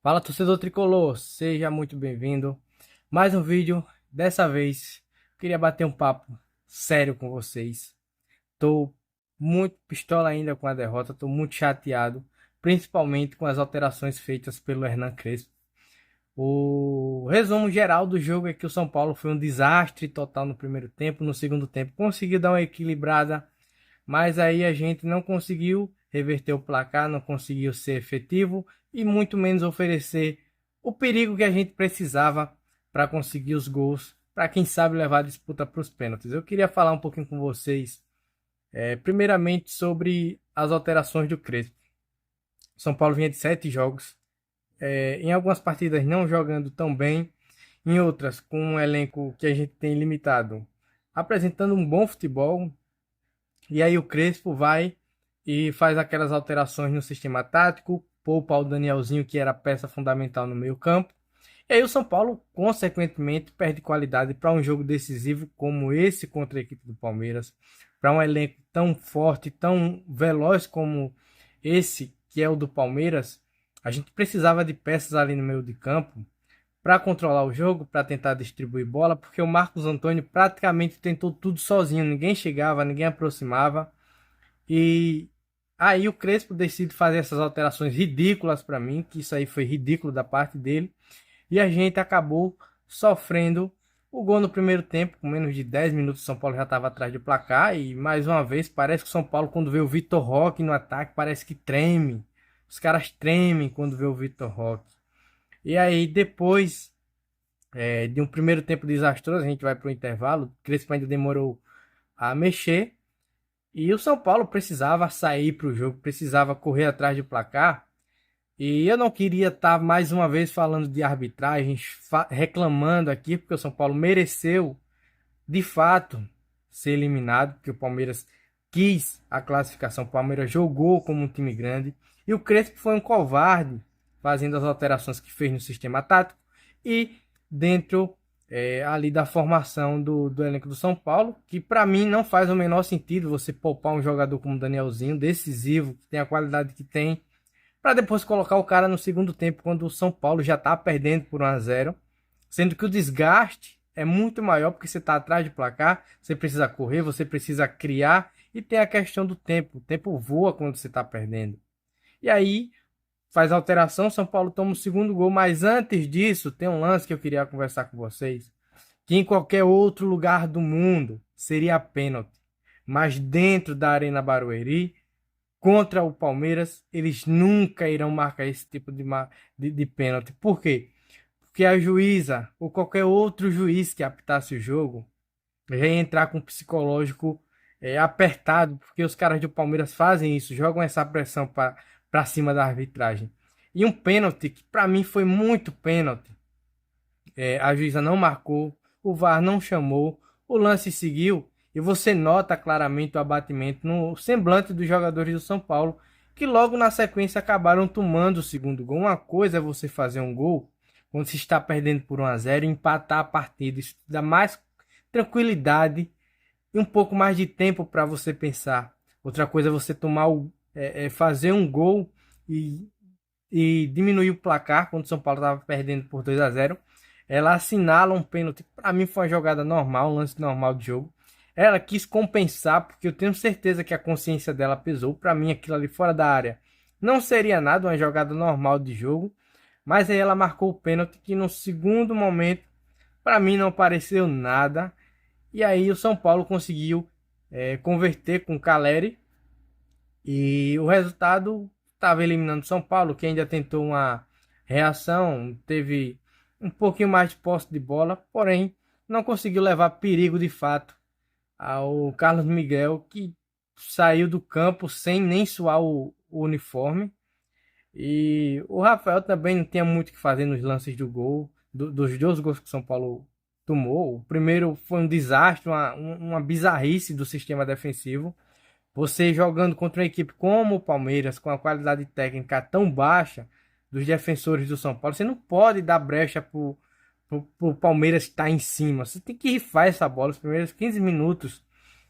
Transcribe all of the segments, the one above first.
Fala, torcedor tricolor, seja muito bem-vindo. Mais um vídeo. Dessa vez, queria bater um papo sério com vocês. Tô muito pistola ainda com a derrota, tô muito chateado, principalmente com as alterações feitas pelo Hernan Crespo. O resumo geral do jogo é que o São Paulo foi um desastre total no primeiro tempo. No segundo tempo, conseguiu dar uma equilibrada, mas aí a gente não conseguiu reverter o placar, não conseguiu ser efetivo e muito menos oferecer o perigo que a gente precisava para conseguir os gols, para quem sabe levar a disputa para os pênaltis. Eu queria falar um pouquinho com vocês, primeiramente sobre as alterações do Crespo. São Paulo vinha de 7 jogos, em algumas partidas não jogando tão bem, em outras com um elenco que a gente tem limitado, apresentando um bom futebol. E aí o Crespo vai e faz aquelas alterações no sistema tático, poupa o Danielzinho, que era peça fundamental no meio-campo. E aí o São Paulo, consequentemente, perde qualidade para um jogo decisivo como esse contra a equipe do Palmeiras, para um elenco tão forte, tão veloz como esse que é o do Palmeiras. A gente precisava de peças ali no meio de campo para controlar o jogo, para tentar distribuir bola, porque o Marcos Antônio praticamente tentou tudo sozinho, ninguém chegava, ninguém aproximava. E aí o Crespo decide fazer essas alterações ridículas para mim, que isso aí foi ridículo da parte dele, e a gente acabou sofrendo o gol no primeiro tempo, com menos de 10 minutos o São Paulo já estava atrás do placar, e mais uma vez parece que o São Paulo, quando vê o Vitor Roque no ataque, parece que treme. Os caras tremem quando vê o Vitor Roque. E aí depois de um primeiro tempo desastroso, a gente vai para o intervalo. O Crespo ainda demorou a mexer. E o São Paulo precisava sair para o jogo, precisava correr atrás do placar. E eu não queria estar mais uma vez falando de arbitragem, reclamando aqui, porque o São Paulo mereceu, de fato, ser eliminado, porque o Palmeiras quis a classificação, o Palmeiras jogou como um time grande. E o Crespo foi um covarde, fazendo as alterações que fez no sistema tático e dentro ali da formação do elenco do São Paulo, que para mim não faz o menor sentido você poupar um jogador como o Danielzinho, decisivo, que tem a qualidade que tem, para depois colocar o cara no segundo tempo, quando o São Paulo já está perdendo por 1-0, sendo que o desgaste é muito maior, porque você está atrás de placar, você precisa correr, você precisa criar, e tem a questão do tempo. O tempo voa quando você está perdendo. E aí, faz alteração, São Paulo toma o segundo gol, mas antes disso, tem um lance que eu queria conversar com vocês, que em qualquer outro lugar do mundo seria pênalti. Mas dentro da Arena Barueri, contra o Palmeiras, eles nunca irão marcar esse tipo de pênalti. Por quê? Porque a juíza ou qualquer outro juiz que apitasse o jogo já ia entrar com o psicológico apertado, porque os caras do Palmeiras fazem isso, jogam essa pressão para cima da arbitragem. E um pênalti que para mim foi muito pênalti. A juíza não marcou, o VAR não chamou, o lance seguiu e você nota claramente o abatimento no semblante dos jogadores do São Paulo, que logo na sequência acabaram tomando o segundo gol. Uma coisa é você fazer um gol quando se está perdendo por 1-0 e empatar a partida. Isso dá mais tranquilidade e um pouco mais de tempo para você pensar. Outra coisa é você fazer um gol e, e diminuir o placar quando o São Paulo estava perdendo por 2-0. Ela assinala um pênalti. Para mim foi uma jogada normal, um lance normal de jogo. Ela quis compensar, porque eu tenho certeza que a consciência dela pesou. Para mim, aquilo ali fora da área não seria nada, uma jogada normal de jogo. Mas aí ela marcou o pênalti, que no segundo momento, para mim, não pareceu nada. E aí o São Paulo conseguiu converter com o Caleri. E o resultado estava eliminando o São Paulo, que ainda tentou uma reação, teve um pouquinho mais de posse de bola, porém não conseguiu levar perigo de fato ao Carlos Miguel, que saiu do campo sem nem suar o uniforme. E o Rafael também não tinha muito o que fazer nos lances do gol, dos dois gols que o São Paulo tomou. O primeiro foi um desastre, uma bizarrice do sistema defensivo. Você jogando contra uma equipe como o Palmeiras, com a qualidade técnica tão baixa dos defensores do São Paulo, você não pode dar brecha pro Palmeiras estar em cima. Você tem que rifar essa bola. Os primeiros 15 minutos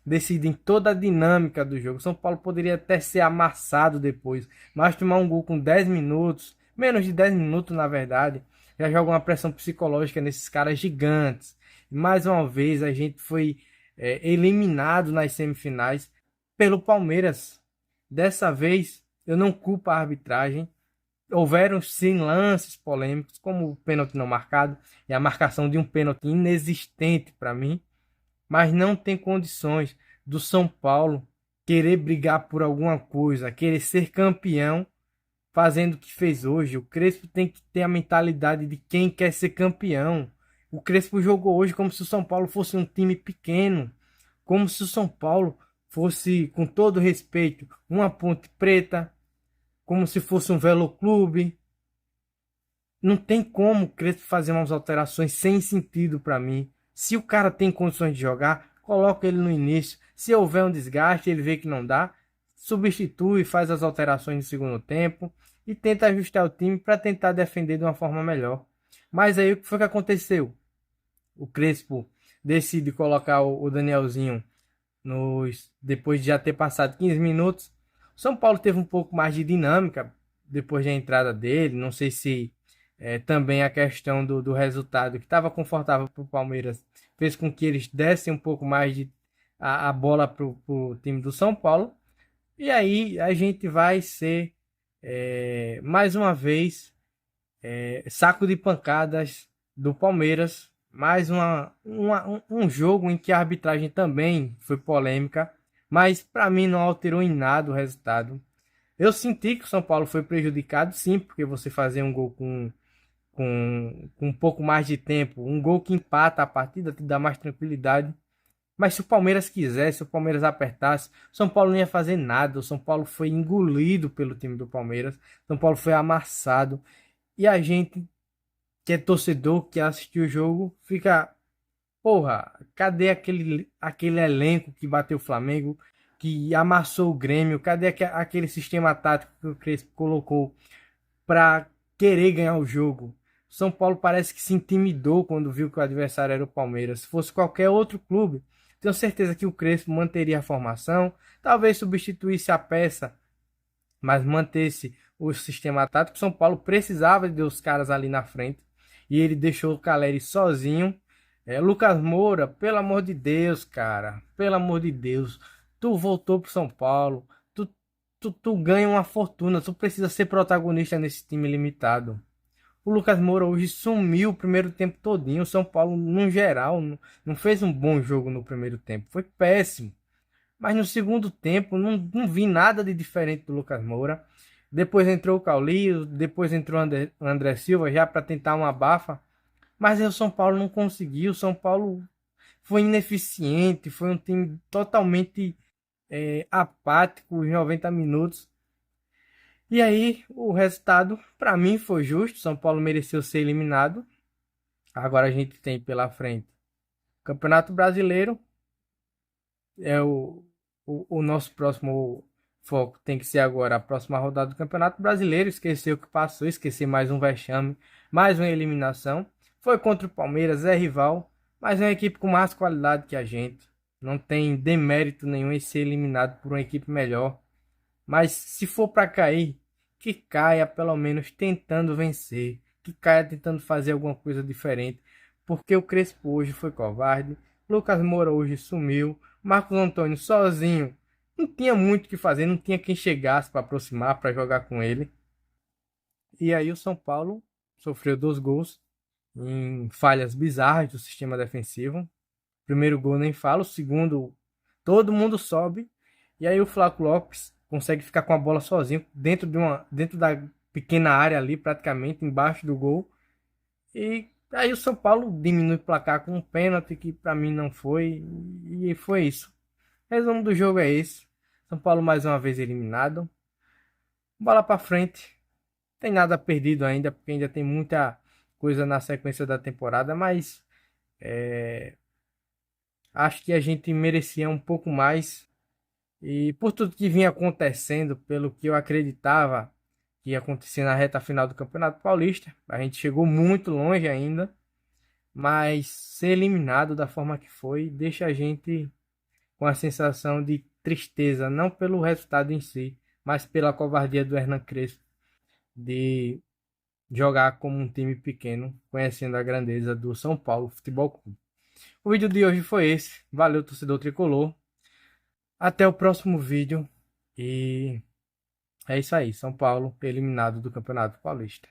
decidem toda a dinâmica do jogo. São Paulo poderia até ser amassado depois, mas tomar um gol com 10 minutos, menos de 10 minutos, na verdade, já joga uma pressão psicológica nesses caras gigantes. E mais uma vez a gente foi eliminado nas semifinais pelo Palmeiras. Dessa vez eu não culpo a arbitragem. Houveram sim lances polêmicos, como o pênalti não marcado e a marcação de um pênalti inexistente para mim, mas não tem condições do São Paulo querer brigar por alguma coisa, querer ser campeão fazendo o que fez hoje. O Crespo tem que ter a mentalidade de quem quer ser campeão. O Crespo jogou hoje como se o São Paulo fosse um time pequeno, como se o São Paulo fosse, com todo respeito, uma Ponte Preta, como se fosse um Veloclube. Não tem como o Crespo fazer umas alterações sem sentido para mim. Se o cara tem condições de jogar, coloca ele no início. Se houver um desgaste, ele vê que não dá, substitui, faz as alterações no segundo tempo e tenta ajustar o time para tentar defender de uma forma melhor. Mas aí o que foi que aconteceu? O Crespo decide colocar o Danielzinho depois de já ter passado 15 minutos. O São Paulo teve um pouco mais de dinâmica depois da entrada dele. Não sei se também a questão do resultado que estava confortável para o Palmeiras fez com que eles dessem um pouco mais a bola para o time do São Paulo. E aí a gente vai ser mais uma vez saco de pancadas do Palmeiras. Mais um jogo em que a arbitragem também foi polêmica, mas para mim não alterou em nada o resultado. Eu senti que o São Paulo foi prejudicado, sim, porque você fazer um gol com um pouco mais de tempo, um gol que empata a partida, te dá mais tranquilidade. Mas se o Palmeiras quisesse, se o Palmeiras apertasse, o São Paulo não ia fazer nada. O São Paulo foi engolido pelo time do Palmeiras. O São Paulo foi amassado. E a gente, que é torcedor, que assistiu o jogo, fica, porra, cadê aquele elenco que bateu o Flamengo, que amassou o Grêmio? Cadê aquele sistema tático que o Crespo colocou para querer ganhar o jogo? São Paulo parece que se intimidou quando viu que o adversário era o Palmeiras. Se fosse qualquer outro clube, tenho certeza que o Crespo manteria a formação, talvez substituísse a peça, mas mantesse o sistema tático. São Paulo precisava de os caras ali na frente e ele deixou o Caleri sozinho. Lucas Moura, pelo amor de Deus, cara, pelo amor de Deus, tu voltou pro São Paulo, tu ganha uma fortuna, tu precisa ser protagonista nesse time limitado. O Lucas Moura hoje sumiu o primeiro tempo todinho. O São Paulo, no geral, não fez um bom jogo no primeiro tempo. Foi péssimo. Mas no segundo tempo, não vi nada de diferente do Lucas Moura. Depois entrou o Cauli, depois entrou o André Silva já para tentar uma abafa. Mas aí o São Paulo não conseguiu. O São Paulo foi ineficiente. Foi um time totalmente apático em 90 minutos. E aí, o resultado, para mim, foi justo. São Paulo mereceu ser eliminado. Agora a gente tem pela frente Campeonato Brasileiro. É o nosso próximo foco tem que ser agora a próxima rodada do Campeonato Brasileiro. Esquecer o que passou, esquecer mais um vexame, mais uma eliminação. Foi contra o Palmeiras, é rival, mas é uma equipe com mais qualidade que a gente. Não tem demérito nenhum em ser eliminado por uma equipe melhor. Mas se for para cair, que caia pelo menos tentando vencer, que caia tentando fazer alguma coisa diferente, porque o Crespo hoje foi covarde, Lucas Moura hoje sumiu, Marcos Antônio sozinho, não tinha muito o que fazer, não tinha quem chegasse para aproximar, para jogar com ele. E aí o São Paulo sofreu 2 gols em falhas bizarras do sistema defensivo. Primeiro gol nem falo, o segundo todo mundo sobe e aí o Flaco Lopes consegue ficar com a bola sozinho dentro da pequena área ali, praticamente embaixo do gol. E aí o São Paulo diminui o placar com um pênalti que para mim não foi, e foi isso. O resumo do jogo é esse. São Paulo mais uma vez eliminado. Bola para frente. Tem nada perdido ainda, porque ainda tem muita coisa na sequência da temporada, mas acho que a gente merecia um pouco mais. E por tudo que vinha acontecendo, pelo que eu acreditava que ia acontecer na reta final do Campeonato Paulista, a gente chegou muito longe ainda, mas ser eliminado da forma que foi deixa a gente com a sensação de tristeza, não pelo resultado em si, mas pela covardia do Hernan Crespo de jogar como um time pequeno, conhecendo a grandeza do São Paulo Futebol Clube. O vídeo de hoje foi esse. Valeu, torcedor tricolor. Até o próximo vídeo. E é isso aí. São Paulo eliminado do Campeonato Paulista.